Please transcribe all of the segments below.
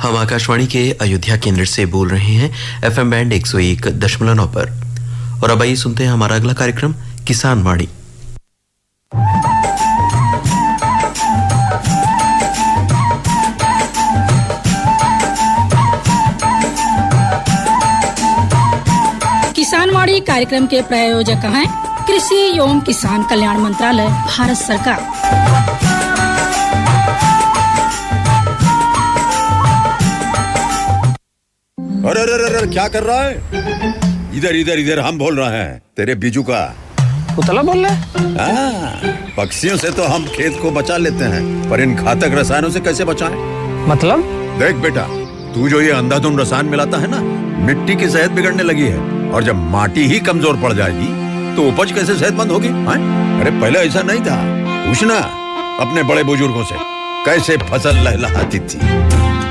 हम आकाशवाणी के अयोध्या केंद्र से बोल रहे हैं FM बैंड 101.9 पर। और अब आइए सुनते हैं हमारा अगला कार्यक्रम किसान वाणी। किसान वाणी कार्यक्रम के प्रायोजक हैं कृषि एवं किसान कल्याण मंत्रालय, भारत सरकार। अरे अरे अरे क्या कर रहा है? इधर इधर इधर हम बोल रहे हैं तेरे बीजू का। उतला बोल रहे? पक्षियों से तो हम खेत को बचा लेते हैं, पर इन घातक रसायनों से कैसे बचाएं? मतलब? देख बेटा, तू जो ये अंधाधुंध रसायन मिलाता है ना, मिट्टी की सेहत बिगड़ने लगी है। और जब माटी ही कमजोर पड़ जाएगी तो उपज कैसे सेहतमंद होगी? अरे पहले ऐसा नहीं था। पूछना अपने बड़े बुजुर्गों से, कैसे फसल लहलहाती थी,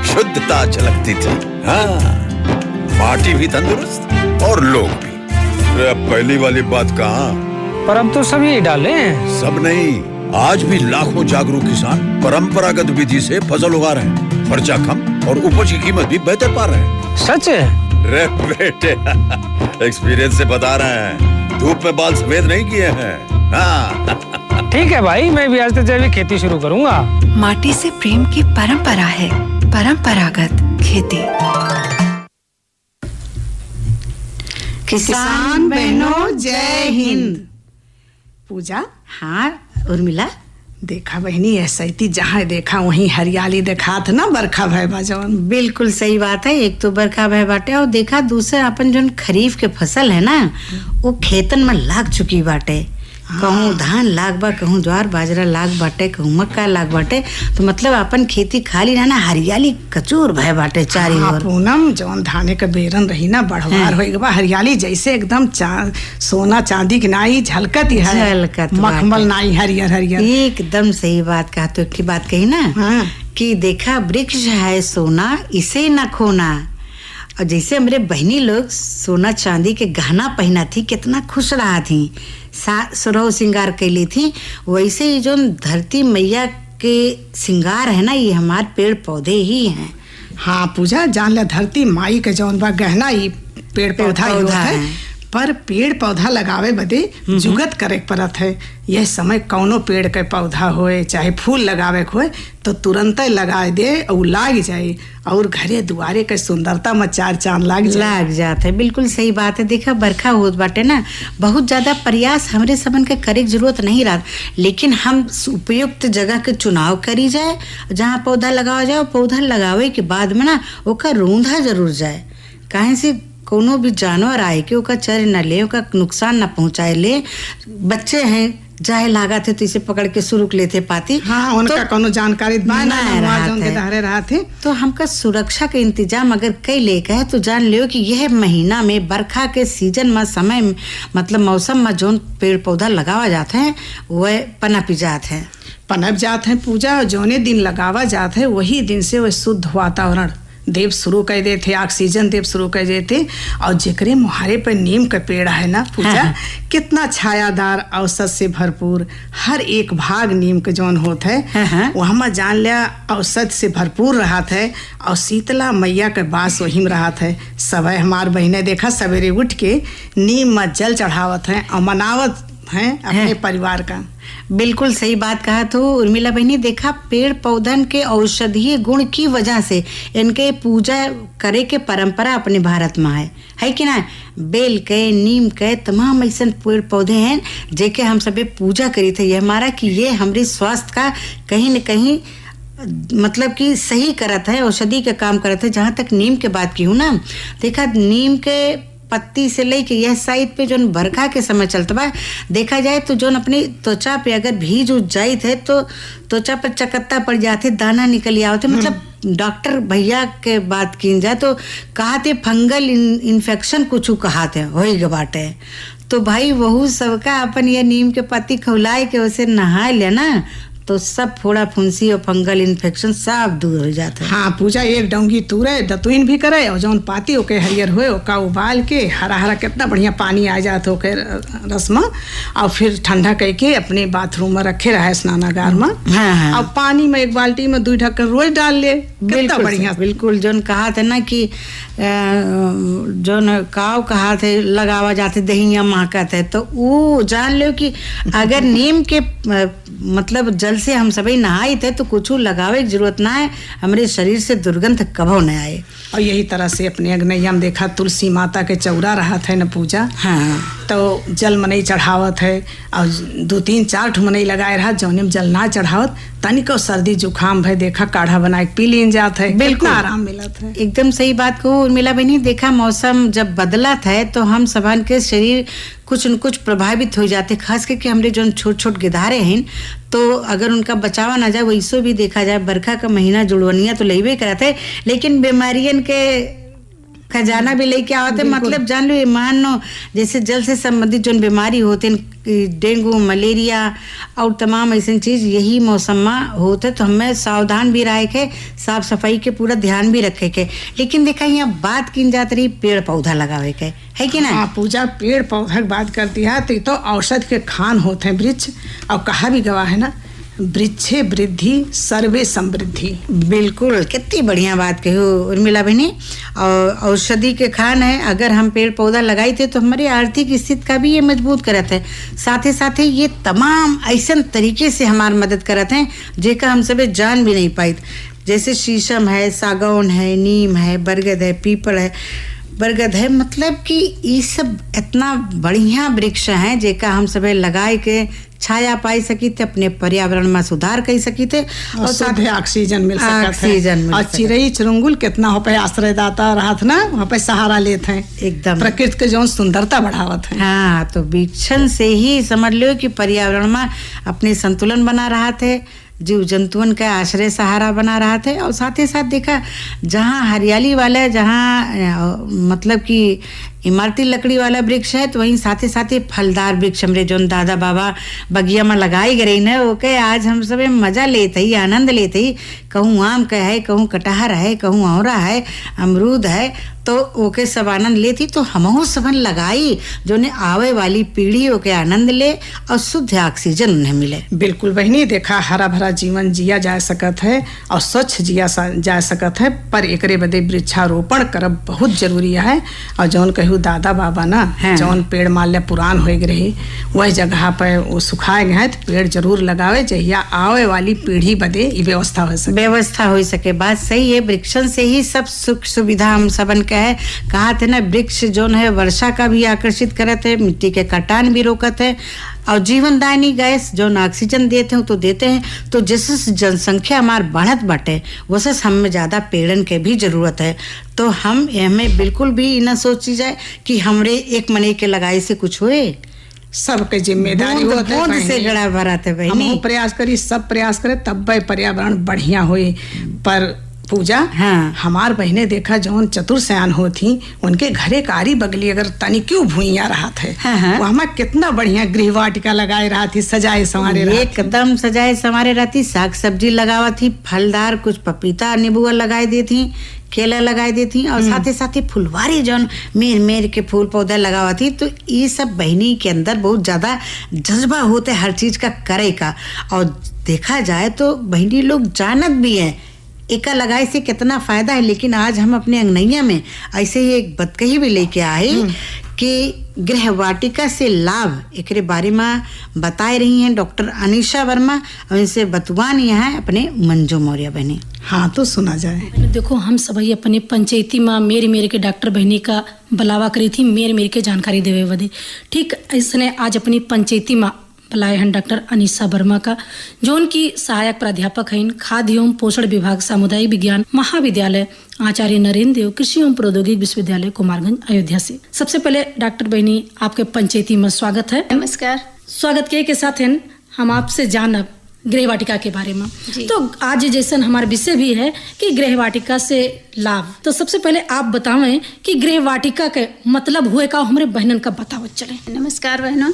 शुद्धता झलकती थी। हाँ, माटी भी तंदुरुस्त और लोग भी। अब पहली वाली बात कहाँ? पर अब तो सब यही डाले हैं। सब नहीं, आज भी लाखों जागरूक किसान परंपरागत विधि से फसल उगा रहे हैं। खर्चा कम और उपज की कीमत भी बेहतर पा रहे हैं। सच है? रे बेटे, एक्सपीरियंस से बता रहे हैं, धूप में बाल सफेद नहीं किए हैं। हाँ। ठीक है भाई, मैं भी आज से जैविक खेती शुरू करूंगा। माटी से प्रेम की परंपरा है, परंपरागत खेती। किसान बहनों जय हिंद। पूजा। हाँ उर्मिला, देखा बहनी, ऐसा ही जहाँ देखा वहीं हरियाली देखात ना, बरखा भय बाजवन। बिल्कुल सही बात है। एक तो बरखा भय बाटे और देखा दूसरा अपन जो खरीफ के फसल है ना, वो खेतन में लाग चुकी बाटे। कहूँ धान लाग बा, कहूँ ज्वार बाजरा लाग बाटे, कहूँ मक्का लाग बाटे। तो मतलब अपन खेती खाली ना हरियाली कचूर भय बाटे चारी ओर। पूनम, जौन धाने का बेरन रही ना, बढ़वार होई बा, हरियाली जैसे एकदम सोना चांदी की नाई झलकत ही है, झलकत मखमल नाई हरियर हरियर। एकदम सही बात कहा। तो की बात कही ना कि देखा वृक्ष है सोना, इसे न खोना। और जैसे हमारे बहनी लोग सोना चांदी के गहना पहना थी, कितना खुश रहा थी, सुरह श्रृंगार कैली थी, वैसे ही जो धरती मैया के श्रृंगार है ना, ये हमारे पेड़ पौधे ही हैं। हाँ पूजा, जान ले धरती माई के जौन बा गहना ही पेड़ पौधा ही होता है। पर पेड़ पौधा लगावे बदे जुगत करे पड़त है। यह समय कौनो पेड़ के पौधा होए चाहे फूल लगावे होए तो तुरंत लगा दे और लाग जाए, और घरे दुआरे के सुंदरता में चार चांद लाग जाते है। बिल्कुल सही बात है। देखा बरखा होत बाटे ना, बहुत ज्यादा प्रयास हमरे सबन के करे की जरूरत नहीं रहा, लेकिन हम उपयुक्त जगह के चुनाव करी जाए, जहाँ पौधा लगावा जाए। पौधा लगावे के बाद में ना ओका रूंधा जरूर जाए, काहे से कोनो भी जानवर आए कि ओका चर न ले, ओका नुकसान न पहुंचाए ले। बच्चे हैं जाए लागा थे तो इसे पकड़ के सुरुक लेते पाती। हाँ, उनका तो कोनो जानकारी रहा थे। तो हमका सुरक्षा के इंतजाम अगर कई लेके है तो जान लियो कि यह महीना में बरखा के सीजन में समय मतलब मौसम में जो पेड़ पौधा लगावा जाते हैं वह पनप जाते हैं पूजा। जोने दिन लगावा जाते है वही दिन से वह शुद्ध वातावरण देव शुरू कर देते, ऑक्सीजन देव शुरू कर देते। और जेकरे मुहारे पर नीम का पेड़ है ना पूजा, कितना छायादार औसत से भरपूर, हर एक भाग नीम के जौन होत है वहाँ जान लिया औसत से भरपूर रहत है। और शीतला मैया के बास वही में रहत है। सब हमार बहने देखा सवेरे उठ के नीम में जल चढ़ावत है और मनावत हैं अपने परिवार का। बिल्कुल सही बात कहा। तो उर्मिला बहनी, देखा पेड़ पौधन के औषधीय गुण की वजह से इनके पूजा करे के परंपरा अपने भारत में है कि ना। बेल के, नीम के तमाम ऐसे पेड़ पौधे हैं जेके हम सभी पूजा करी थे। ये हमारा कि ये हमारे स्वास्थ्य का कहीं न कहीं मतलब कि सही करत है, औषधि का काम करत है। जहाँ तक नीम के बात की हूँ ना, देखा नीम के पत्ती से लेके यह साइड पे जो बरखा के समय चलता बा, देखा जाए तो जो अपनी त्वचा पे अगर भीज उज जाइत है तो त्वचा पर चकत्ता पड़ जाते, दाना निकल आवते। मतलब डॉक्टर भैया के बात की जाए तो कहते फंगल इन्फेक्शन कुछ कहते हो बाटे। तो भाई वहू सबका अपन ये नीम के पत्ती खौलाए के उसे नहा ले ना तो सब फोड़ा फुंसी और फंगल इन्फेक्शन सब दूर हो जाता है। हाँ पूजा, एक डोंगी तूरे दतुइन भी करे और जौन पाती ओके हरियर होए ओका उबाल के हरा हरा कितना बढ़िया पानी आ जात ओके रस में, और फिर ठंडा करके अपने बाथरूम में रखे रहे स्नानागार में। हाँ। और पानी में एक बाल्टी में 2 ढक्कन रोज डाल ले, कितना बढ़िया। बिल्कुल जोन कहा थे ना कि जोन काव कहा थे लगावा जाते दहिया महकत है, तो वो जान लो कि अगर नीम के मतलब जल से हम सभी नहाए थे तो कुछ लगावे की जरूरत ना है, हमारे शरीर से दुर्गंध कभो न आए। और यही तरह से अपने अग्नैया में देखा तुलसी माता के चौरा रहा था न पूजा। हाँ। तो जल मनई चढ़ावत है और 2-3-4 ठो मनई लगाए रहा, जौने में जल ना चढ़ावत तनिको सर्दी जुकाम भय देखा काढ़ा बना के पी लीन जात है, बिल्कुल आराम मिलत है। एकदम सही बात को उर्मिला बहनी, देखा मौसम जब बदलत है तो हम सबन के शरीर कुछ न कुछ प्रभावित हो जाते, खास करके हमारे जो छोट छोट गिधारे हैं, तो अगर उनका बचावा ना जाए वैसो भी देखा जाए बरखा का महीना जुड़वनिया तो लेबे करते है, लेकिन बीमारियन के खजाना भी लेके आवते। मतलब जान लो, मान लो जैसे जल से संबंधित जो बीमारी होते हैं, डेंगू मलेरिया और तमाम ऐसी चीज यही मौसम में होते, तो हमें सावधान भी रहे के, साफ सफाई के पूरा ध्यान भी रखे के। लेकिन देखा यहाँ बात की जात रही पेड़ पौधा लगावे के, है कि ना? हाँ पूजा, पेड़ पौधा की बात करती है तो औषध के खान होते हैं वृक्ष, और कहा भी गवा है ना, वृक्षे वृद्धि सर्वे समृद्धि। बिल्कुल, कितनी बढ़िया बात कही उर्मिला बहनी। और औषधि के खान है, अगर हम पेड़ पौधा लगाई थे तो हमारी आर्थिक स्थिति का भी ये मजबूत करत है, साथ ही साथ ये तमाम ऐसे तरीके से हमारी मदद करत हैं जेका हम सब जान भी नहीं पाई। जैसे शीशम है, सागौन है, नीम है, बरगद है, पीपल है, बरगद है, मतलब कि ये सब इतना बढ़िया वृक्ष हैं जेका हम सब लगाए के छाया पाई सकी थे, अपने पर्यावरण में सुधार कर सकी थे, और साथ ही ऑक्सीजन मिल सकता है। और सकत। चिड़ई चुरुंगुल कितना हो पे आश्रयदाता रहत ना, वहाँ पे सहारा लेते हैं, एकदम प्रकृति के जो सुंदरता बढ़ावत है। हाँ, तो वृक्षण से ही समझ लो कि पर्यावरण में अपने संतुलन बना रहा थे, जीव जंतुओं का आश्रय सहारा बना रहा थे। और साथ ही साथ देखा जहाँ हरियाली वाला, जहाँ मतलब कि इमारती लकड़ी वाला वृक्ष है, तो वहीं साथ ही फलदार वृक्ष हमरे जो दादा बाबा बगिया में लगाई गई न, ओके आज हम सब मजा लेते ही, आनंद लेते ही। कहूँ आम का है, कहूँ कटहर है, कहूँ औरा है, अमरूद है, तो ओके सब आनंद लेती। तो हमहू सबन लगाई जो ने आवे वाली पीढ़ी ओके आनंद ले और शुद्ध ऑक्सीजन उन्हें मिले। बिल्कुल बहनी, देखा हरा भरा जीवन जिया जा सकत है और स्वच्छ जिया जा सकत है, पर एकरे बदे वृक्षारोपण करब बहुत जरूरी है। और जौन कहूँ दादा बाबा ना, जौन पेड़ माल्य पुरान हो गए वह जगह पर वो सुखाए गए, तो पेड़ जरूर लगावे, जहिया आवे वाली पीढ़ी बदे व्यवस्था हो सके। बात सही है, वृक्षण से ही सब सुख सुविधा हम सबन का है। कहा थे ना, वृक्ष जो है वर्षा का भी आकर्षित करते है, मिट्टी के कटान भी रोकते है, और जीवनदायनी गैस जो ऑक्सीजन देते हैं तो देते हैं। तो जैसे जनसंख्या हमार बढ़त बाटे वैसे हमें ज्यादा पेड़न के भी जरूरत है। तो हम हमें बिल्कुल भी न सोची जाए कि हमरे एक मने के लगाई से कुछ हुए, सबके जिम्मेदारी होते से गड़ा भरा थे। हम प्रयास करी, सब प्रयास करे, तब पर्यावरण बढ़िया हुई। पर पूजा, हाँ। हमार बहने देखा जौन चतुर सयान होती, उनके घरे कारी बगली अगर तनी क्यों भूइया रहा थे, हाँ। वहाँ कितना बढ़िया गृह वाटिका लगाए रहा थी, सजाए संवारे एकदम सजाए संवारे रहती, साग सब्जी लगावा थी, फलदार कुछ पपीता नींबुआ लगाई दी थी, केला लगाई दी थी, और साथ ही फुलवारी जौन मेर के फूल पौधा लगावा थी। तो ये सब बहनी के अंदर बहुत ज्यादा जज्बा होते हर चीज का करे का। और देखा जाए तो बहनी लोग जानत भी है एका लगाए से कितना फायदा है। लेकिन आज हम अपने अंगनैया में ऐसे ही एक बतकही भी लेके आए कि गृह वाटिका से लाभ एकरे बारे में बताए रही हैं डॉक्टर अनीशा वर्मा, और इनसे बतवान यहाँ है अपने मंजू मौर्य बहनी। हाँ, तो सुना जाए। देखो, हम सभी अपने पंचायती में मेरे के डॉक्टर बहनी का बुलावा करी थी, मेरे के जानकारी देवे बदे। ठीक ऐसने आज अपनी पंचायती में बुलाए हैं डॉक्टर अनीशा वर्मा का, जो उनकी सहायक प्राध्यापक हैं खाद्य एवं पोषण विभाग सामुदायिक विज्ञान महाविद्यालय आचार्य नरेंद्र देव कृषि एवं प्रौद्योगिक विश्वविद्यालय कुमारगंज अयोध्या से। सबसे पहले डॉक्टर बहनी, आपके पंचायती में स्वागत है। नमस्कार। स्वागत के साथ हैं हम आपसे जानब गृह वाटिका के बारे में। तो आज जैसा हमारा विषय भी है कि गृह वाटिका से लाभ, तो सबसे पहले आप बतावें कि गृह वाटिका के मतलब हुए का हमारे बहनन का बतावत चले। नमस्कार बहनों।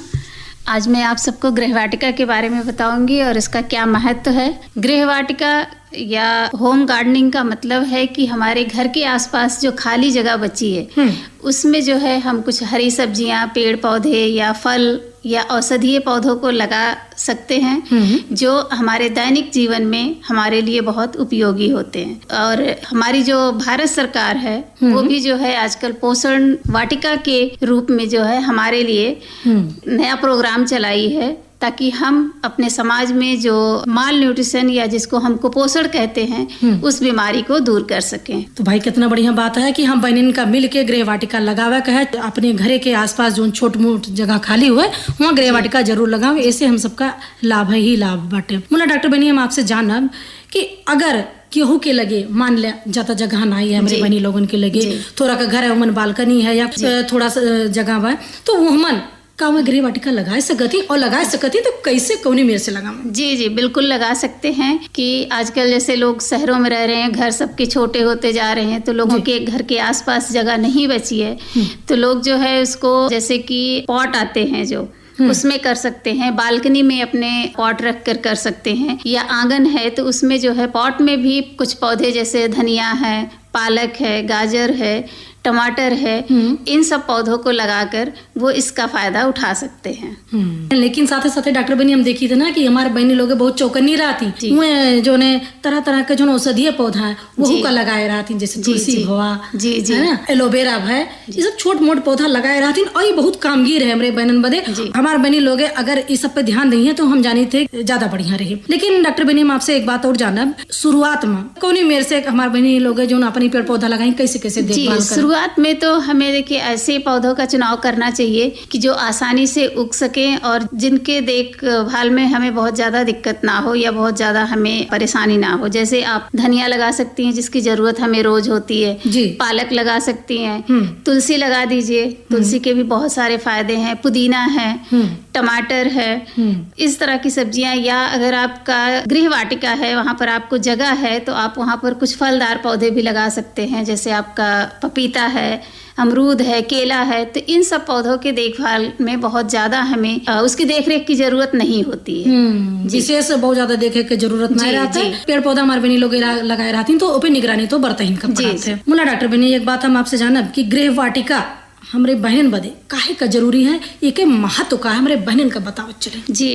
आज मैं आप सबको गृहवाटिका के बारे में बताऊंगी और इसका क्या महत्व है। गृहवाटिका या होम गार्डनिंग का मतलब है कि हमारे घर के आसपास जो खाली जगह बची है उसमें जो है हम कुछ हरी सब्जियां, पेड़ पौधे या फल या औषधीय पौधों को लगा सकते हैं जो हमारे दैनिक जीवन में हमारे लिए बहुत उपयोगी होते हैं। और हमारी जो भारत सरकार है वो भी जो है आजकल पोषण वाटिका के रूप में जो है हमारे लिए नया प्रोग्राम चलाई है ताकि हम अपने समाज में जो माल न्यूट्रिशन या जिसको हम कुपोषण कहते हैं उस बीमारी को दूर कर सकें। तो भाई कितना बढ़िया बात है कि हम बहनिन का मिल के गृह वाटिका लगावे का है। अपने घरे के आसपास जो छोट मोट जगह खाली हुआ है वहाँ गृह वाटिका जरूर लगावे, ऐसे हम सबका लाभ ही लाभ बाटे। मुला डॉक्टर बहनी हम आपसे जानब कि अगर केहू के लगे मान लिया ज्यादा जगह नहीं है हमारे बहनी लोगन के लगे, थोड़ा का घर है उमन बालकनी है या थोड़ा सा जगह बा तो वो हमन का में गृह वाटिका लगा सकती और लगा सकती तो कैसे कौनी मेरे से लगा? जी बिल्कुल लगा सकते हैं कि आजकल जैसे लोग शहरों में रह रहे हैं, घर सबके छोटे होते जा रहे हैं तो लोगों के घर के आसपास जगह नहीं बची है तो लोग जो है उसको जैसे कि पॉट आते हैं जो उसमें कर सकते हैं, बालकनी में अपने पॉट रख कर सकते हैं या आंगन है तो उसमें जो है पॉट में भी कुछ पौधे जैसे धनिया है, पालक है, गाजर है, टमाटर है, इन सब पौधों को लगाकर वो इसका फायदा उठा सकते हैं। लेकिन साथ साथ डॉक्टर बहनी हम देखी थे ना कि हमारे बहनी लोग बहुत चौकन्नी रहती जो ने तरह तरह के जो औषधीय पौधा है वो का लगाए रहती जैसे तुलसी भवा है ना, एलोवेरा है, ये सब छोट मोट पौधा लगाए रहती और ये बहुत कामगीर है हमारे बहनन बदे। हमारे बहनी लोग अगर इस सब पे ध्यान देंगे तो हम जानी थे ज्यादा बढ़िया रहे। लेकिन डॉक्टर बहनी हम आपसे एक बात और जानब, शुरुआत में कौन मेरे से हमारे बहनी लोग जो अपनी पेड़ पौधा लगाए कैसे कैसे देखभाल? शुरुआत में तो हमें देखिए ऐसे पौधों का चुनाव करना चाहिए कि जो आसानी से उग सके और जिनके देखभाल में हमें बहुत ज्यादा दिक्कत ना हो या बहुत ज्यादा हमें परेशानी ना हो। जैसे आप धनिया लगा सकती हैं जिसकी जरूरत हमें रोज होती है, पालक लगा सकती हैं, तुलसी लगा दीजिए, तुलसी के भी बहुत सारे फायदे हैं, पुदीना है, टमाटर है, इस तरह की सब्जियां। या अगर आपका गृह वाटिका है वहाँ पर आपको जगह है तो आप वहाँ पर कुछ फलदार पौधे भी लगा सकते हैं जैसे आपका पपीता है, अमरूद है, केला है। तो इन सब पौधों के देखभाल में बहुत ज्यादा हमें उसकी देखरेख की जरूरत नहीं होती है। विशेष बहुत ज्यादा देखे की जरूरत नहीं रहती। पेड़ पौधा हमारे बनी लोग लगाए रहती तो ओपे निगरानी तो बरता ही का। मुला डॉक्टर बनी एक बात हम आपसे जानब कि गृह वाटिका हमारे बहन बदे काहे का जरूरी है, ये के महत्व का है हमारे बहन का बताओ चले। जी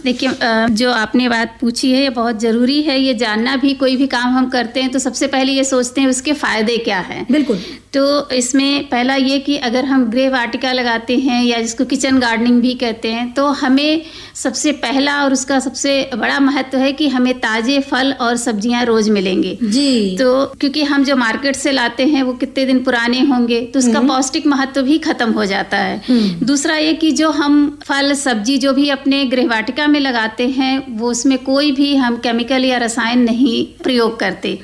देखिए जो आपने बात पूछी है ये बहुत जरूरी है, ये जानना भी। कोई भी काम हम करते हैं तो सबसे पहले ये सोचते हैं उसके फायदे क्या है। बिल्कुल। तो इसमें पहला ये कि अगर हम गृह वाटिका लगाते हैं या जिसको किचन गार्डनिंग भी कहते हैं तो हमें सबसे पहला और उसका सबसे बड़ा महत्व है कि हमें ताजे फल और सब्जियां रोज मिलेंगे। जी। तो क्योंकि हम जो मार्केट से लाते हैं वो कितने दिन पुराने होंगे तो उसका पौष्टिक महत्व भी खत्म हो जाता है। दूसरा ये कि जो हम फल सब्जी जो भी अपने गृह वाटिका में लगाते हैं वो उसमें कोई भी हम केमिकल या रसायन नहीं प्रयोग करते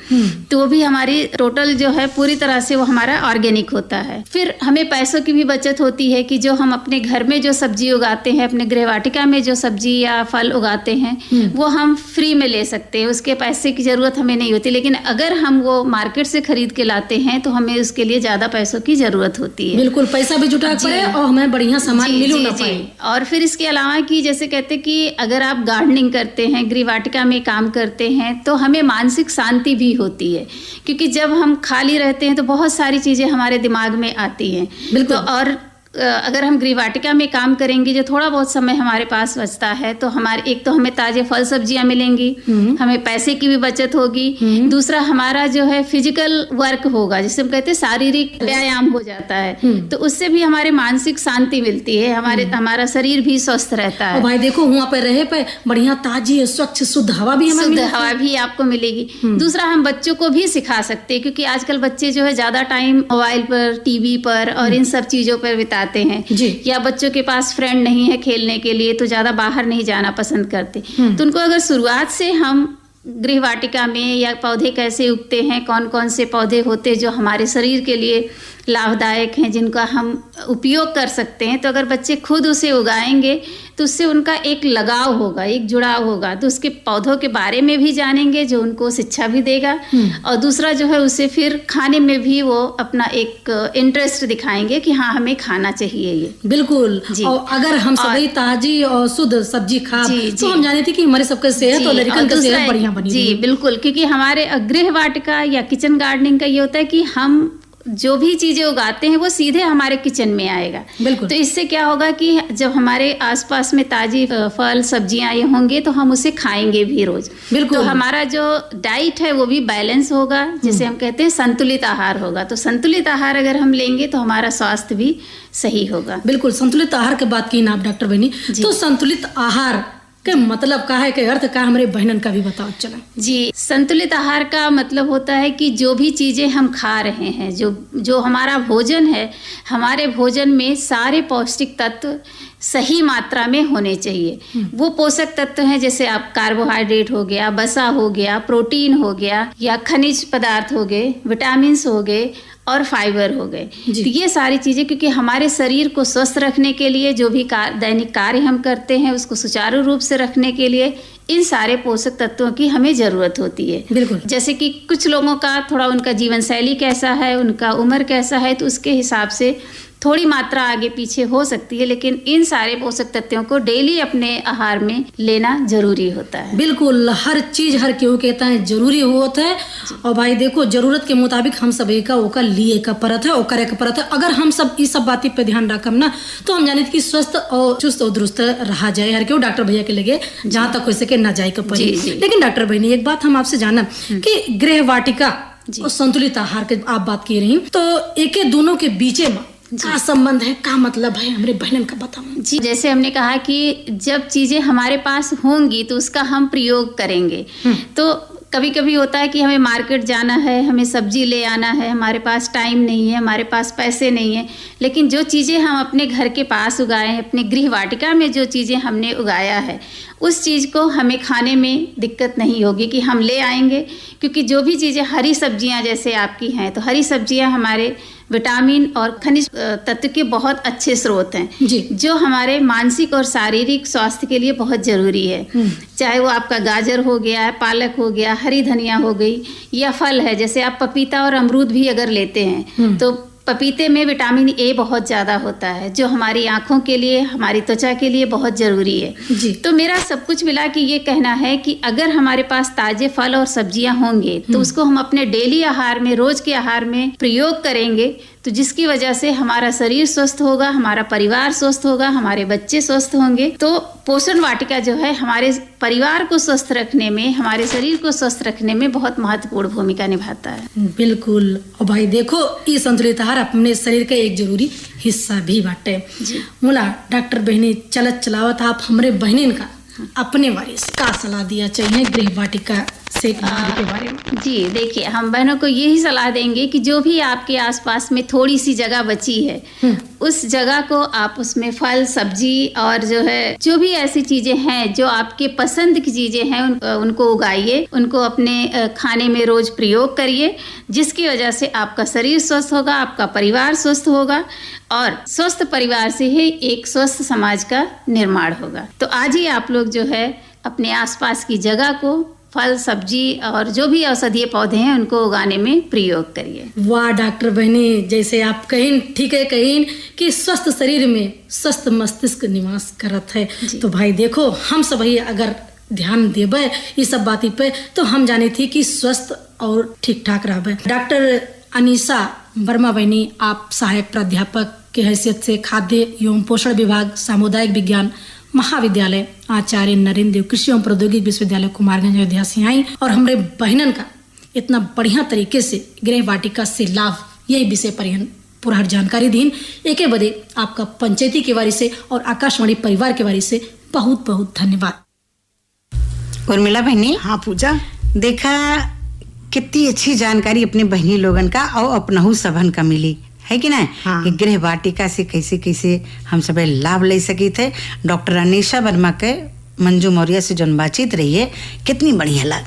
तो वो भी हमारी टोटल जो है पूरी तरह से वो हमारा ऑर्गेनिक होता है। फिर हमें पैसों की भी बचत होती है कि जो हम अपने घर में जो सब्जी उगाते हैं, अपने गृह वाटिका में जो सब्जी या फल उगाते हैं वो हम फ्री में ले सकते हैं, उसके पैसे की जरूरत हमें नहीं होती। लेकिन अगर हम वो मार्केट से खरीद के लाते हैं तो हमें उसके लिए ज्यादा पैसों की जरूरत होती है। बिल्कुल, पैसा भी जुटा पड़े और हमें बढ़िया सामान मिलू ना पाए। और फिर इसके अलावा कि जैसे कहते कि अगर आप गार्डनिंग करते हैं, गृह वाटिका में काम करते हैं तो हमें मानसिक शांति भी होती है क्योंकि जब हम खाली रहते हैं तो बहुत सारी चीजें हमारे दिमाग में आती हैं। बिल्कुल। तो और अगर हम गृह वाटिका में काम करेंगे जो थोड़ा बहुत समय हमारे पास बचता है तो हमारे एक तो हमें ताजे फल सब्जियां मिलेंगी, हमें पैसे की भी बचत होगी, दूसरा हमारा जो है फिजिकल वर्क होगा जिसे हम कहते हैं शारीरिक व्यायाम हो जाता है तो उससे भी हमारे मानसिक शांति मिलती है, हमारा शरीर भी स्वस्थ रहता है। भाई देखो वहाँ पे रहे पे बढ़िया ताजी स्वच्छ शुद्ध हवा भी हमें शुद्ध हवा भी आपको मिलेगी। दूसरा हम बच्चों को भी सिखा सकते हैं क्योंकि आजकल बच्चे जो है ज्यादा टाइम मोबाइल पर, टीवी पर और इन सब चीजों पर बिताते हैं या बच्चों के पास फ्रेंड नहीं है खेलने के लिए तो ज्यादा बाहर नहीं जाना पसंद करते। तो उनको अगर शुरुआत से हम गृह वाटिका में या पौधे कैसे उगते हैं, कौन कौन से पौधे होते हैं जो हमारे शरीर के लिए लाभदायक हैं, जिनका हम उपयोग कर सकते हैं, तो अगर बच्चे खुद उसे उगाएंगे तो उससे उनका एक लगाव होगा, एक जुड़ाव होगा, तो उसके पौधों के बारे में भी जानेंगे जो उनको शिक्षा भी देगा, और दूसरा जो है उसे फिर खाने में भी वो अपना एक इंटरेस्ट दिखाएंगे कि हाँ हमें खाना चाहिए ये। बिल्कुल। और अगर हम सभी ताजी और शुद्ध सब्जी खा तो हम जाने थे कि हमारे सबका सेहत और लड़कन का सेहत बढ़िया बनी। जी बिल्कुल, क्योंकि हमारे गृह वाटिका या किचन गार्डनिंग का ये होता है कि हम जो भी चीजें उगाते हैं वो सीधे हमारे किचन में आएगा। बिल्कुल। तो इससे क्या होगा कि जब हमारे आसपास में ताजी फल सब्जियां ये होंगे तो हम उसे खाएंगे भी रोज। बिल्कुल। तो हमारा जो डाइट है वो भी बैलेंस होगा, जिसे हम कहते हैं संतुलित आहार होगा। तो संतुलित आहार अगर हम लेंगे तो हमारा स्वास्थ्य भी सही होगा। बिल्कुल, संतुलित आहार की बात की ना आप डॉक्टर बहनी, तो संतुलित आहार के मतलब का है, के अर्थ का हमारे बहनन का भी बताओ चला। जी, संतुलित आहार का मतलब होता है कि जो भी चीज़ें हम खा रहे हैं, जो हमारा भोजन है, हमारे भोजन में सारे पौष्टिक तत्व सही मात्रा में होने चाहिए। वो पोषक तत्व हैं जैसे आप कार्बोहाइड्रेट हो गया, वसा हो गया, प्रोटीन हो गया, या खनिज पदार्थ हो गए, विटामिन्स हो गए और फाइबर हो गए। तो ये सारी चीज़ें, क्योंकि हमारे शरीर को स्वस्थ रखने के लिए जो भी दैनिक कार्य हम करते हैं उसको सुचारू रूप से रखने के लिए इन सारे पोषक तत्वों की हमें ज़रूरत होती है। बिल्कुल। जैसे कि कुछ लोगों का थोड़ा उनका जीवन शैली कैसा है, उनका उम्र कैसा है, तो उसके हिसाब से थोड़ी मात्रा आगे पीछे हो सकती है, लेकिन इन सारे पोषक तत्वों को डेली अपने आहार में लेना जरूरी होता है। बिल्कुल, हर चीज हर क्यों कहता है जरूरी होता है। और भाई देखो, जरूरत के मुताबिक हम सभी का ओका लिए का परत है, ओकरे का परत है। अगर हम सब इस सब बातें पे ध्यान रखम ना तो हम जाने कि स्वस्थ और चुस्त और दुरुस्त रहा जाए हर क्यों डॉक्टर भैया के लगे जहाँ तक हो सके ना जाए का पड़ी। लेकिन डॉक्टर बहनी एक बात हम आपसे जाना कि गृह वाटिका और संतुलित आहार के आप बात की रही, तो एक दोनों के बीच में क्या संबंध है, क्या मतलब है, हमारे बहनन का बताओ। जी, जैसे हमने कहा कि जब चीजें हमारे पास होंगी तो उसका हम प्रयोग करेंगे। तो कभी कभी होता है कि हमें मार्केट जाना है, हमें सब्जी ले आना है, हमारे पास टाइम नहीं है, हमारे पास पैसे नहीं है, लेकिन जो चीज़ें हम अपने घर के पास उगाए हैं, अपने गृह वाटिका में जो चीज़ें हमने उगाया है, उस चीज़ को हमें खाने में दिक्कत नहीं होगी कि हम ले आएंगे। क्योंकि जो भी चीज़ें हरी सब्जियां जैसे आपकी हैं, तो हरी सब्जियां हमारे विटामिन और खनिज तत्व के बहुत अच्छे स्रोत हैं जो हमारे मानसिक और शारीरिक स्वास्थ्य के लिए बहुत ज़रूरी है। चाहे वो आपका गाजर हो गया, पालक हो गया, हरी धनिया हो गई, या फल है जैसे आप पपीता और अमरूद भी अगर लेते हैं तो पपीते में विटामिन ए बहुत ज़्यादा होता है जो हमारी आँखों के लिए, हमारी त्वचा के लिए बहुत ज़रूरी है जी। तो मेरा सब कुछ मिला कि ये कहना है कि अगर हमारे पास ताज़े फल और सब्जियां होंगे तो उसको हम अपने डेली आहार में, रोज़ के आहार में प्रयोग करेंगे, तो जिसकी वजह से हमारा शरीर स्वस्थ होगा, हमारा परिवार स्वस्थ होगा, हमारे बच्चे स्वस्थ होंगे। तो पोषण वाटिका जो है हमारे परिवार को स्वस्थ रखने में, हमारे शरीर को स्वस्थ रखने में बहुत महत्वपूर्ण भूमिका निभाता है। बिल्कुल। और भाई देखो, ये संतुलित आहार अपने शरीर का एक जरूरी हिस्सा भी बाटे। मुला डॉक्टर बहनी चलत चलावत आप हमारे बहनिन का अपने बारे से क्या सलाह दिया चाहिए गृह वाटिका से के बारे में? जी देखिए, हम बहनों को यही सलाह देंगे कि जो भी आपके आसपास में थोड़ी सी जगह बची है उस जगह को आप उसमें फल, सब्जी और जो है जो भी ऐसी चीजें हैं जो आपके पसंद की चीजें हैं उनको उगाइए, उनको अपने खाने में रोज प्रयोग करिए, जिसकी वजह से आपका शरीर स्वस्थ होगा, आपका परिवार स्वस्थ होगा और स्वस्थ परिवार से ही एक स्वस्थ समाज का निर्माण होगा। तो आज ही आप लोग जो है अपने आसपास की जगह को फल, सब्जी और जो भी औषधीय पौधे हैं उनको उगाने में प्रयोग करिए। वाह डॉक्टर बहनी, जैसे आप कहीं ठीक है कहीं कि स्वस्थ शरीर में स्वस्थ मस्तिष्क निवास करत है। तो भाई देखो, हम सभी अगर ध्यान देवे इस सब बाती पे तो हम जाने थी कि स्वस्थ और ठीक ठाक रहबे। डॉक्टर अनीसा वर्मा बहनी, आप सहायक प्राध्यापक के हैसियत से खाद्य एवं पोषण विभाग, सामुदायिक विज्ञान महाविद्यालय आचार्य नरेंद्र देव कृषि एवं प्रौद्योगिकी विश्वविद्यालय कुमारगंज अयोध्या से आई और हमारे बहनन का इतना बढ़िया तरीके से गृह वाटिका से लाभ यही विषय पर पूरा जानकारी दीन। एक बदे आपका पंचायती के बारे से और आकाशवाणी परिवार के बारे से बहुत बहुत धन्यवाद। उर्मिला बहनी। हाँ पूजा, देखा कितनी अच्छी जानकारी अपने बहनी लोगन का और अपनहु सबन का मिली है कि ना। हाँ। कि गृह वाटिका से कैसे कैसे हम सब लाभ ले सकी थे। डॉक्टर अनीसा वर्मा के मंजू मौर्य से जन बातचीत रही है, कितनी बढ़िया लाग,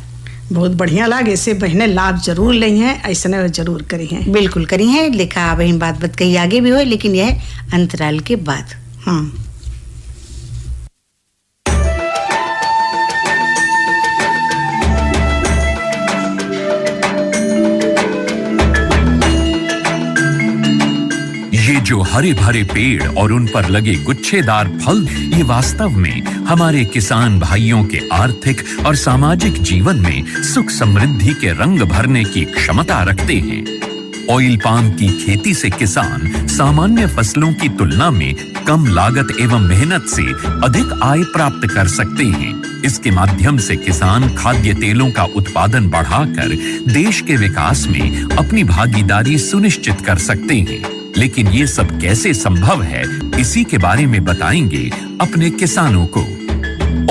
बहुत बढ़िया लाग। ऐसे बहने लाभ जरूर ली हैं, ऐसा जरूर करी हैं। बिल्कुल करी हैं। लिखा बहन बात कही आगे भी हो, लेकिन यह अंतराल के बाद। हाँ। जो हरे भरे पेड़ और उन पर लगे गुच्छेदार फल, ये वास्तव में हमारे किसान भाइयों के आर्थिक और सामाजिक जीवन में सुख समृद्धि के रंग भरने की क्षमता रखते हैं। ऑयल पाम की खेती से किसान सामान्य फसलों की तुलना में कम लागत एवं मेहनत से अधिक आय प्राप्त कर सकते हैं। इसके माध्यम से किसान खाद्य तेलों का उत्पादन बढ़ाकर देश के विकास में अपनी भागीदारी सुनिश्चित कर सकते हैं। लेकिन ये सब कैसे संभव है, इसी के बारे में बताएंगे अपने किसानों को।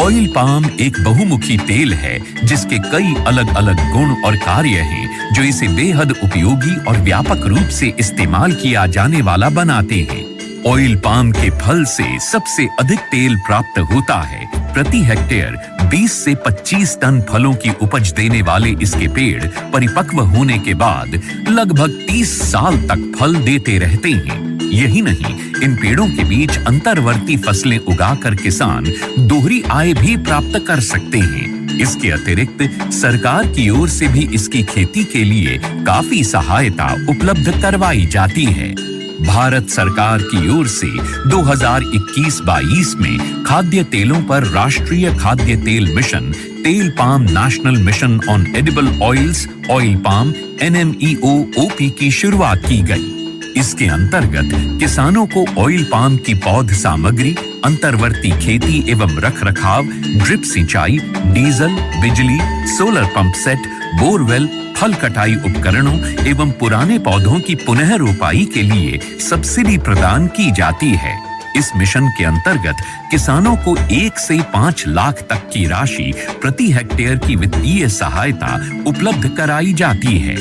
ऑयल पाम एक बहुमुखी तेल है जिसके कई अलग अलग गुण और कार्य हैं जो इसे बेहद उपयोगी और व्यापक रूप से इस्तेमाल किया जाने वाला बनाते हैं। ऑयल पाम के फल से सबसे अधिक तेल प्राप्त होता है। प्रति हेक्टेयर 20 से 25 टन फलों की उपज देने वाले इसके पेड़ परिपक्व होने के बाद लगभग 30 साल तक फल देते रहते हैं। यही नहीं, इन पेड़ों के बीच अंतर्वर्ती फसलें उगाकर किसान दोहरी आय भी प्राप्त कर सकते हैं। इसके अतिरिक्त सरकार की ओर से भी इसकी खेती के लिए काफी सहायता उपलब्ध करवाई जाती है। भारत सरकार की ओर से 2021-22 में खाद्य तेलों पर राष्ट्रीय खाद्य तेल मिशन, तेल palm national mission on edible oils, oil palm NMEO-OP की शुरुआत की गई। इसके अंतर्गत किसानों को ऑयल पाम की पौध सामग्री, अंतर्वर्ती खेती एवं रखरखाव, ड्रिप सिंचाई, डीजल, बिजली, सोलर पंप सेट, बोरवेल, फल कटाई उपकरणों एवं पुराने पौधों की पुनः रोपाई के लिए सब्सिडी प्रदान की जाती है। इस मिशन के अंतर्गत किसानों को 1 से 5 लाख तक की राशि प्रति हेक्टेयर की वित्तीय सहायता उपलब्ध कराई जाती है।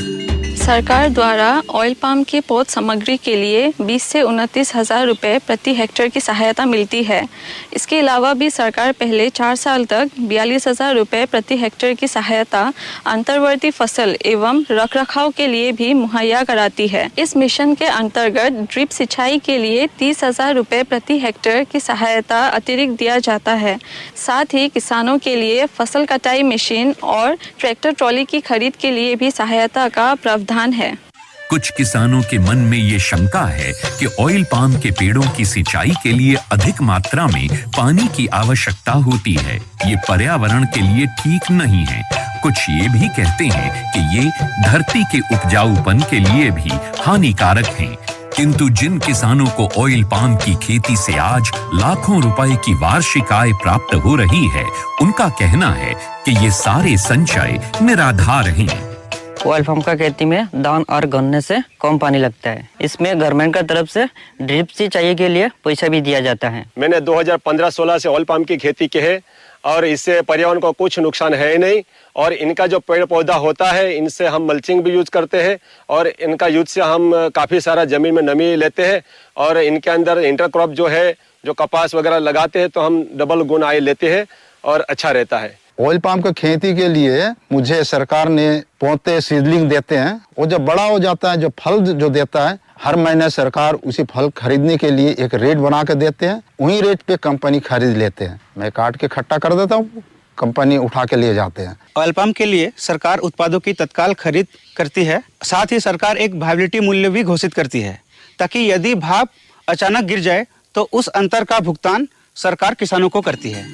सरकार द्वारा ऑयल पाम की पौध सामग्री के लिए 20 से 29 हजार रुपये प्रति हेक्टेयर की सहायता मिलती है। इसके अलावा भी सरकार पहले 4 साल तक 42 हजार रुपये प्रति हेक्टेयर की सहायता अंतर्वर्ती फसल एवं रखरखाव के लिए भी मुहैया कराती है। इस मिशन के अंतर्गत ड्रिप सिंचाई के लिए 30 हजार रुपये प्रति हेक्टेयर की सहायता अतिरिक्त दिया जाता है। साथ ही किसानों के लिए फसल कटाई मशीन और ट्रैक्टर ट्रॉली की खरीद के लिए भी सहायता का प्रावधान है। कुछ किसानों के मन में ये शंका है कि ऑयल पाम के पेड़ों की सिंचाई के लिए अधिक मात्रा में पानी की आवश्यकता होती है। ये पर्यावरण के लिए ठीक नहीं है। कुछ ये भी कहते हैं कि ये धरती के उपजाऊपन के लिए भी हानिकारक हैं। किंतु जिन किसानों को ऑयल पाम की खेती से आज लाखों रुपए की वार्षिक आय प्राप्त हो रही है, उनका कहना है कि ये सारे संचय निराधार हैं। ऑयल पाम का खेती में धान और गन्ने से कम पानी लगता है। इसमें गवर्नमेंट का तरफ से ड्रिप सिंचाई के लिए पैसा भी दिया जाता है। मैंने 2015-16 से ऑयल पाम की खेती की है और इससे पर्यावरण को कुछ नुकसान है नहीं। और इनका जो पेड़ पौधा होता है, इनसे हम मल्चिंग भी यूज करते हैं और इनका यूज से हम काफ़ी सारा जमीन में नमी लेते हैं। और इनके अंदर इंटरक्रॉप जो है, जो कपास वगैरह लगाते हैं तो हम डबल गुण आय लेते हैं और अच्छा रहता है। ऑयल पाम की खेती के लिए मुझे सरकार ने पौधे सीडलिंग देते हैं। वो जब बड़ा हो जाता है, जो फल जो देता है, हर महीने सरकार उसी फल खरीदने के लिए एक रेट बना के देते हैं। वही रेट पे कंपनी खरीद लेते हैं। मैं काट के इकट्ठा कर देता हूँ, कंपनी उठा के ले जाते हैं। ऑयल पाम के लिए सरकार उत्पादों की तत्काल खरीद करती है। साथ ही सरकार एक वायबिलिटी मूल्य भी घोषित करती है, ताकि यदि भाव अचानक गिर जाए तो उस अंतर का भुगतान सरकार किसानों को करती है।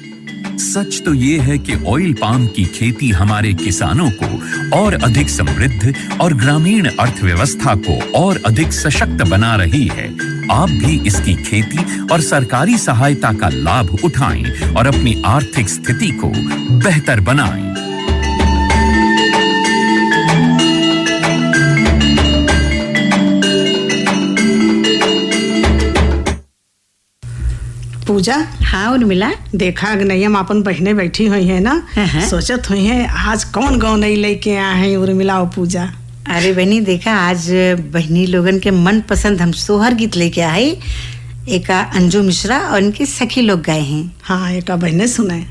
सच तो ये है कि ऑयल पाम की खेती हमारे किसानों को और अधिक समृद्ध और ग्रामीण अर्थव्यवस्था को और अधिक सशक्त बना रही है। आप भी इसकी खेती और सरकारी सहायता का लाभ उठाएं और अपनी आर्थिक स्थिति को बेहतर बनाएं। पूजा, हाँ उर्मिला, देखा अग्नयम अपन बहने बैठी हुई है ना, सोचत हुई है आज कौन गाँव नहीं लेके आए हैं उर्मिला और पूजा। अरे बहनी देखा, आज बहनी लोगन के मन पसंद हम सोहर गीत लेके आए। एक अंजू मिश्रा और इनकी सखी लोग गाए हैं। हाँ, एक बहने सुनाए।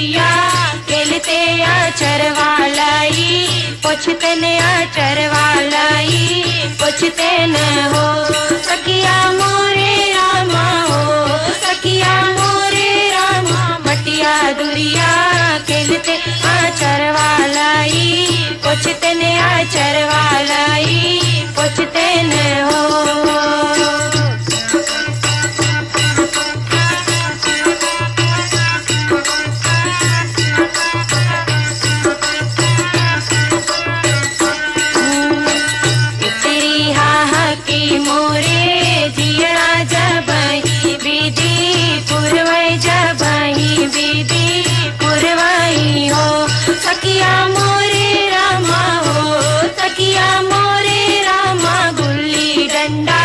दुरिया खेलते आचर वालाई पोछते न आचर वालाई पोछते न हो सखिया मोरे रामा हो सखिया मोरे रामा मटिया दुरिया खेलते आचर वालाई पोछते न आचर वालाई पोछते न हो सखिया मोरे रामा हो सखिया मोरे रामा गुल्ली डंडा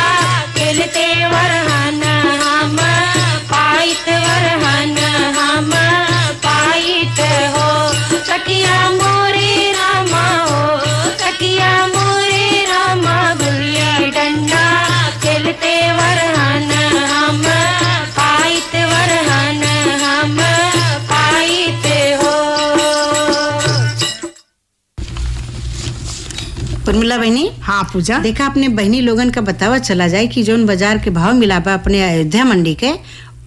खेलते वरहन हम पाइत वरहन हम पाइत हो सखिया मोरे रामा हो सखिया मोरे रामा गुल्ली डंडा खेलते वरहन हम पाइत वरहन हम पाइत हो। उर्मिला बहनी, हाँ पूजा, देखा अपने बहनी लोगन का बतावा चला जाए कि जोन बाजार के भाव मिला बा अपने अयोध्या मंडी के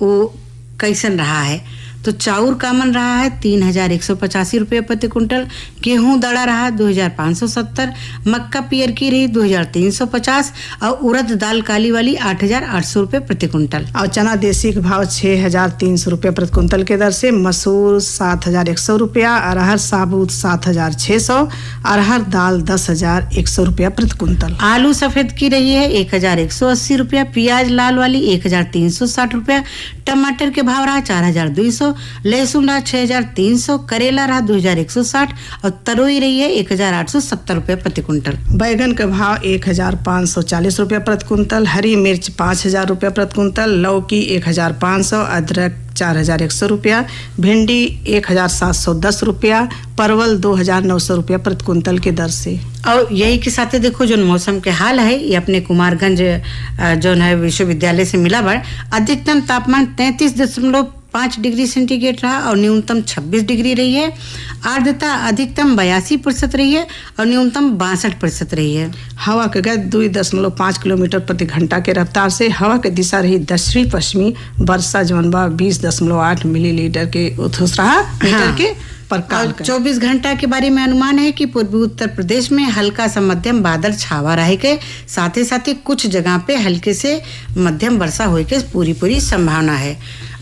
वो कैसन रहा है। तो चाउर का मन रहा है 3,185 रुपये प्रति कुंटल, गेहूं दड़ा रहा 2,570, मक्का पियर की रही 2,350 और उड़द दाल काली वाली 8,800 रुपये प्रति कुंटल। और चना देसी के भाव 6,300 रुपये प्रति कुंटल के दर से, मसूर 7,100 रुपया, अरहर साबुत 7,600, अरहर दाल 10,100 रुपया प्रति कुंटल। आलू सफेद की रही है 1,180 रुपया, प्याज लाल वाली 1,360 रुपया, टमाटर के भाव रहा 4,200, लहसुन रहा 6,300, करेला रहा 2,160 और तरोई रही है 1,870 रुपये प्रति कुंटल। बैगन का भाव 1,540 रुपया प्रति कुंटल, हरी मिर्च 5,000 रुपया प्रति कुंटल, लौकी 1,500, अदरक 4,100 रुपया, भिंडी 1,710 रुपया, परवल 2,900 रुपया प्रति कुंटल के दर से। और यही के साथ देखो जो मौसम के हाल है ये अपने कुमारगंज जो है विश्वविद्यालय से मिला बा, अधिकतम तापमान 33.5 डिग्री सेंटीग्रेड रहा और न्यूनतम 26 डिग्री रही है। आर्द्रता अधिकतम 82% रही है और न्यूनतम 62% रही है। हवा का गति 2.5 किलोमीटर प्रति घंटा के रफ्तार से, हवा की दिशा रही दक्षिणी पश्चिमी, वर्षा जनबा 20.8 मिलीलीटर के उथुस रहा मीटर के पर काल। 24 घंटा के बारे में अनुमान है कि पूर्वी उत्तर प्रदेश में हल्का सा मध्यम बादल छावा रहे के साथ ही कुछ जगह पे हल्के से मध्यम वर्षा होए के पूरी संभावना है।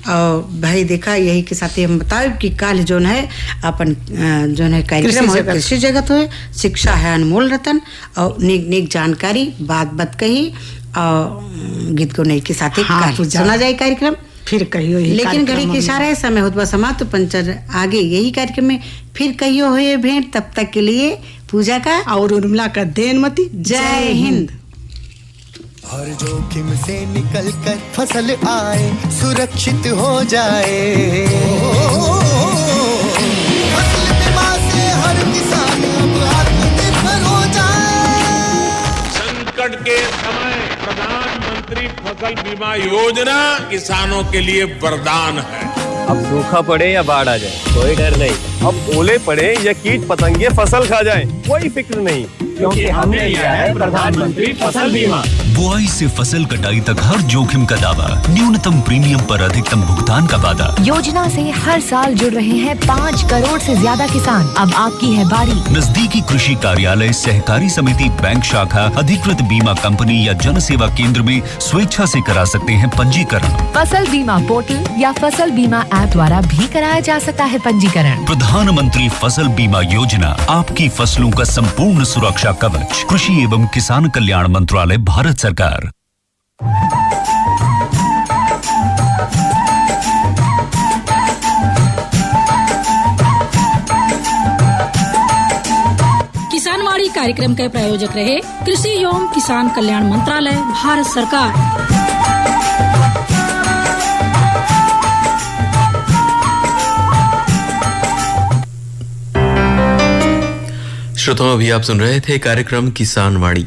और भाई देखा यही के साथ हम बताओ कि काल जो है अपन जो है कार्यक्रम है कृषि जगत हो, शिक्षा है अनमोल रतन और निक जानकारी बात कही और गीत को नई के साथ सुना जाए कार्यक्रम फिर कहियो। लेकिन घड़ी के इशारा है समय होता समाप्त, पंचर आगे यही कार्यक्रम में फिर कहियो हुए भेंट। तब तक के लिए पूजा का और उर्मिला का देनमती जय हिंद। हर जोखिम से निकल कर फसल आए, सुरक्षित हो जाए, फसल बीमा से हर किसान अब आत्मनिर्भर हो जाए। संकट के समय प्रधानमंत्री फसल बीमा योजना किसानों के लिए वरदान है। अब सूखा पड़े या बाढ़ आ जाए कोई डर नहीं, अब ओले पड़े या कीट पतंगे फसल खा जाए कोई फिक्र नहीं, क्योंकि हमने लिया है प्रधानमंत्री फसल बीमा। बुआई से फसल कटाई तक हर जोखिम का दावा, न्यूनतम प्रीमियम पर अधिकतम भुगतान का वादा। योजना से हर साल जुड़ रहे हैं 5 करोड़ से ज्यादा किसान। अब आपकी है बारी। नजदीकी कृषि कार्यालय, सहकारी समिति, बैंक शाखा, अधिकृत बीमा कंपनी या जन सेवा केंद्र में स्वेच्छा से करा सकते हैं पंजीकरण। फसल बीमा पोर्टल या फसल बीमा ऐप द्वारा भी कराया जा सकता है पंजीकरण। प्रधानमंत्री फसल बीमा योजना, आपकी फसलों का संपूर्ण सुरक्षा कवच। कृषि एवं किसान कल्याण मंत्रालय, भारत सरकार। किसानवाड़ी कार्यक्रम के प्रायोजक रहे कृषि एवं किसान कल्याण मंत्रालय, भारत सरकार। श्रोताओं, अभी आप सुन रहे थे कार्यक्रम किसानवाड़ी।